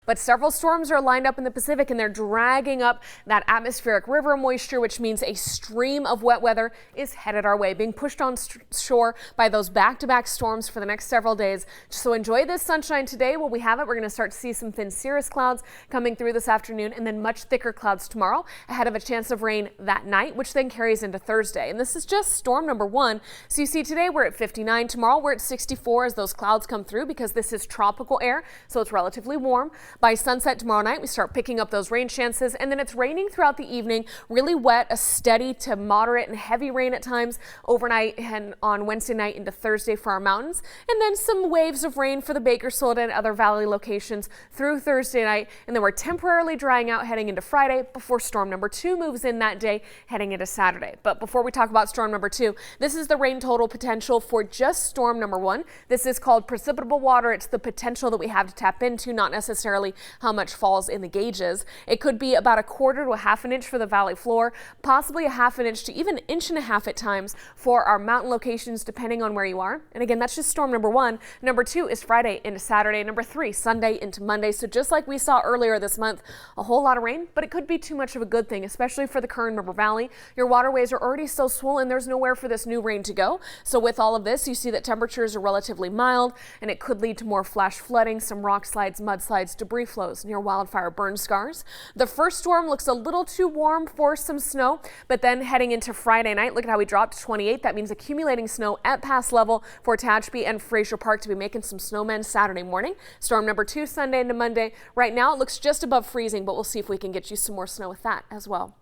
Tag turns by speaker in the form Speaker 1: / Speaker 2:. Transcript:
Speaker 1: But several storms are lined up in the Pacific, and they're dragging up that atmospheric river moisture, which means a stream of wet weather is headed our way, being pushed on shore by those back-to-back storms for the next several days. So enjoy this sunshine today while we have it. We're going to start to see some thin cirrus clouds coming through this afternoon, and then much thicker clouds tomorrow, ahead of a chance of rain that night, which then carries into Thursday. And this is just storm number 1. So you see today we're at 59. Tomorrow we're at 64 as those clouds come through, because this is tropical air, so it's relatively warm. By sunset tomorrow night, we start picking up those rain chances, and then it's raining throughout the evening. Really wet, a steady to moderate and heavy rain at times overnight and on Wednesday night into Thursday for our mountains, and then some waves of rain for the Bakersfield and other valley locations through Thursday night. And then we're temporarily drying out heading into Friday before storm number 2 moves in that day heading into Saturday. But before we talk about storm number 2, this is the rain total potential for just storm number 1. This is called precipitable water. It's the potential that we have to tap into, not necessarily how much falls in the gauges. It could be about 1/4 to 1/2 inch for the valley floor, possibly 1/2 inch to even 1.5 inches at times for our mountain locations, depending on where you are. And again, that's just storm number 1. Number 2 is Friday into Saturday. Number 3, Sunday into Monday. So just like we saw earlier this month, a whole lot of rain, but it could be too much of a good thing, especially for the Kern River Valley. Your waterways are already so swollen, there's nowhere for this new rain to go. So with all of this, you see that temperatures are relatively mild, and it could lead to more flash flooding, some rock slides, mudslides, debris flows near wildfire burn scars. The first storm looks a little too warm for some snow, but then heading into Friday night, look at how we dropped to 28. That means accumulating snow at pass level for Tehachapi and Fraser Park to be making some snowmen Saturday morning. Storm number 2 Sunday into Monday. Right now it looks just above freezing, but we'll see if we can get you some more snow with that as well.